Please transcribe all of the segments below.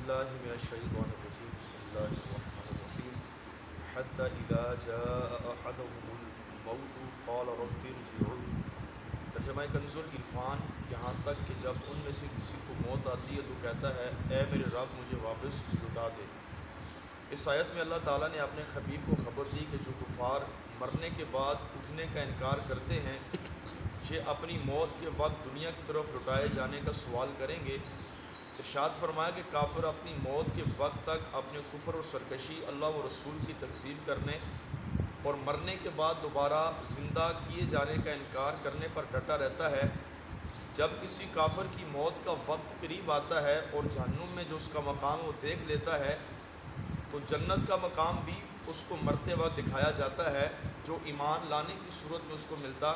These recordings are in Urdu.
باللہ من الشیطان الرجیم بسم اللہ الرحمن الرحیم حتی اذا جاء احدهم الموت قال رب ارجعون۔ ترجمہ کنز العرفان، یہاں تک کہ جب ان میں سے کسی کو موت آتی ہے تو کہتا ہے اے میرے رب مجھے واپس لوٹا دے۔ اس آیت میں اللہ تعالیٰ نے اپنے حبیب کو خبر دی کہ جو کفار مرنے کے بعد اٹھنے کا انکار کرتے ہیں یہ اپنی موت کے وقت دنیا کی طرف لوٹائے جانے کا سوال کریں گے۔ ارشاد فرمایا کہ کافر اپنی موت کے وقت تک اپنے کفر اور سرکشی، اللہ و رسول کی تکذیب کرنے اور مرنے کے بعد دوبارہ زندہ کیے جانے کا انکار کرنے پر ڈٹا رہتا ہے۔ جب کسی کافر کی موت کا وقت قریب آتا ہے اور جہنم میں جو اس کا مقام وہ دیکھ لیتا ہے تو جنت کا مقام بھی اس کو مرتے وقت دکھایا جاتا ہے جو ایمان لانے کی صورت میں اس کو ملتا۔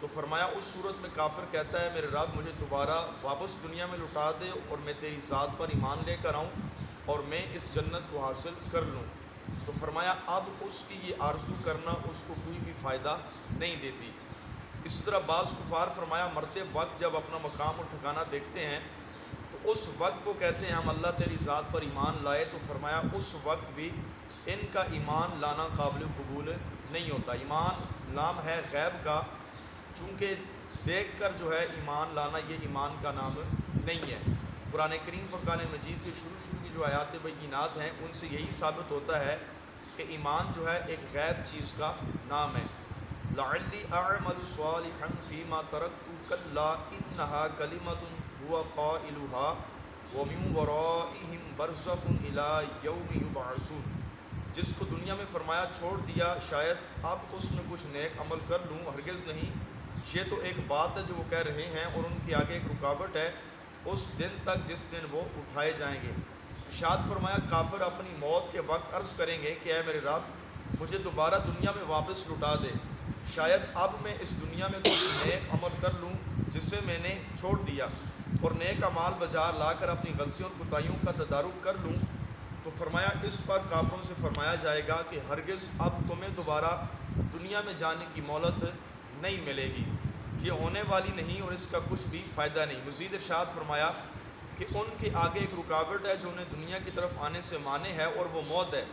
تو فرمایا اس صورت میں کافر کہتا ہے میرے رب مجھے دوبارہ واپس دنیا میں لوٹا دے اور میں تیری ذات پر ایمان لے کر آؤں اور میں اس جنت کو حاصل کر لوں۔ تو فرمایا اب اس کی یہ آرزو کرنا اس کو کوئی بھی فائدہ نہیں دیتی۔ اس طرح بعض کفار فرمایا مرتے وقت جب اپنا مقام اور ٹھکانہ دیکھتے ہیں تو اس وقت وہ کہتے ہیں ہم اللہ تیری ذات پر ایمان لائے، تو فرمایا اس وقت بھی ان کا ایمان لانا قابل قبول نہیں ہوتا۔ ایمان نام ہے غیب کا، چونکہ دیکھ کر جو ہے ایمان لانا یہ ایمان کا نام نہیں ہے۔ قرآن کریم فرقان مجید کے شروع کی جو آیات بینات ہیں ان سے یہی ثابت ہوتا ہے کہ ایمان جو ہے ایک غیب چیز کا نام ہے۔ لعلی اعمل صالحا فیما ترکت کلا انہا کلمۃ هو قائلها ومن ورائہم برزخ الی یوم یبعثون۔ جس کو دنیا میں فرمایا چھوڑ دیا شاید اب اس میں کچھ نیک عمل کر لوں، ہرگز نہیں، یہ تو ایک بات ہے جو وہ کہہ رہے ہیں اور ان کے آگے ایک رکاوٹ ہے اس دن تک جس دن وہ اٹھائے جائیں گے۔ ارشاد فرمایا کافر اپنی موت کے وقت عرض کریں گے کہ اے میرے رب مجھے دوبارہ دنیا میں واپس لوٹا دے، شاید اب میں اس دنیا میں کچھ نیک عمل کر لوں جسے میں نے چھوڑ دیا اور نیک اعمال بجا لا کر اپنی غلطیوں اور کوتاہیوں کا تدارک کر لوں۔ تو فرمایا اس پر کافروں سے فرمایا جائے گا کہ ہرگز اب تمہیں دوبارہ دنیا میں جانے کی مہلت نہیں ملے گی، یہ ہونے والی نہیں اور اس کا کچھ بھی فائدہ نہیں۔ مزید ارشاد فرمایا کہ ان کے آگے ایک رکاوٹ ہے جو انہیں دنیا کی طرف آنے سے مانے ہے اور وہ موت ہے،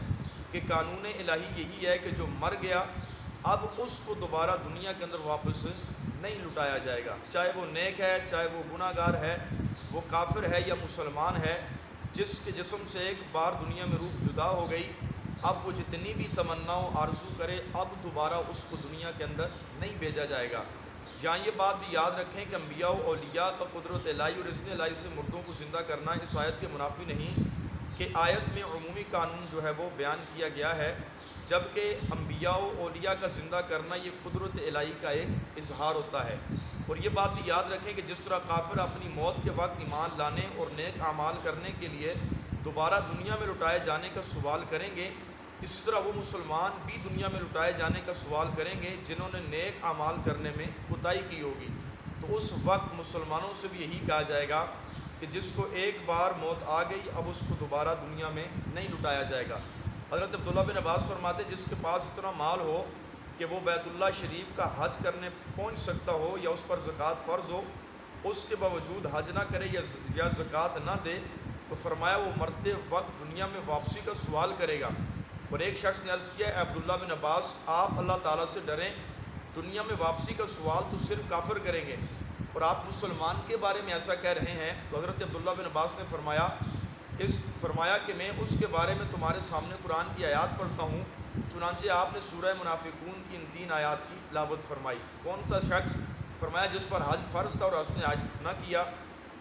کہ قانون الہی یہی ہے کہ جو مر گیا اب اس کو دوبارہ دنیا کے اندر واپس نہیں لٹایا جائے گا، چاہے وہ نیک ہے چاہے وہ گناہ گار ہے، وہ کافر ہے یا مسلمان ہے۔ جس کے جسم سے ایک بار دنیا میں روح جدا ہو گئی اب وہ جتنی بھی تمنا و آرزو کرے اب دوبارہ اس کو دنیا کے اندر نہیں بھیجا جائے گا۔ یہاں یہ بات بھی یاد رکھیں کہ انبیاء و اولیاء کا قدرت الہی اور اذن الہی سے مردوں کو زندہ کرنا اس آیت کے منافی نہیں، کہ آیت میں عمومی قانون جو ہے وہ بیان کیا گیا ہے، جبکہ انبیاء و اولیاء کا زندہ کرنا یہ قدرت الہی کا ایک اظہار ہوتا ہے۔ اور یہ بات بھی یاد رکھیں کہ جس طرح کافر اپنی موت کے وقت ایمان لانے اور نیک اعمال کرنے کے لیے دوبارہ دنیا میں لٹائے جانے کا سوال کریں گے، اسی طرح وہ مسلمان بھی دنیا میں لٹائے جانے کا سوال کریں گے جنہوں نے نیک اعمال کرنے میں کوتاہی کی ہوگی۔ تو اس وقت مسلمانوں سے بھی یہی کہا جائے گا کہ جس کو ایک بار موت آ گئی اب اس کو دوبارہ دنیا میں نہیں لٹایا جائے گا۔ حضرت عبداللہ بن عباس فرماتے جس کے پاس اتنا مال ہو کہ وہ بیت اللہ شریف کا حج کرنے پہنچ سکتا ہو یا اس پر زکوٰۃ فرض ہو، اس کے باوجود حج نہ کرے یا زکوٰۃ نہ دے، تو فرمایا وہ مرتے وقت دنیا میں واپسی کا سوال کرے گا۔ اور ایک شخص نے عرض کیا اے عبداللہ بن عباس آپ اللہ تعالیٰ سے ڈریں، دنیا میں واپسی کا سوال تو صرف کافر کریں گے اور آپ مسلمان کے بارے میں ایسا کہہ رہے ہیں۔ تو حضرت عبداللہ بن عباس نے فرمایا کہ میں اس کے بارے میں تمہارے سامنے قرآن کی آیات پڑھتا ہوں۔ چنانچہ آپ نے سورہ منافقون کی ان 3 آیات کی تلاوت فرمائی۔ کون سا شخص؟ فرمایا جس پر حج فرض تھا اور اس نے حج نہ کیا،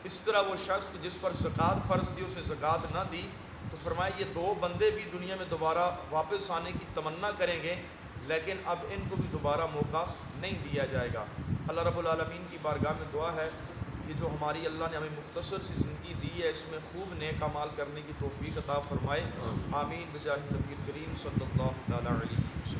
اس طرح وہ شخص جس پر زکوٰۃ فرض تھی اس نے زکوٰۃ نہ دی۔ تو فرمایا یہ 2 بندے بھی دنیا میں دوبارہ واپس آنے کی تمنا کریں گے لیکن اب ان کو بھی دوبارہ موقع نہیں دیا جائے گا۔ اللہ رب العالمین کی بارگاہ میں دعا ہے کہ جو ہماری اللہ نے ہمیں مختصر سی زندگی دی ہے اس میں خوب نیک اعمال کرنے کی توفیق عطا فرمائے۔ آمین بجاہ نبی کریم صلی اللہ علیہ وسلم۔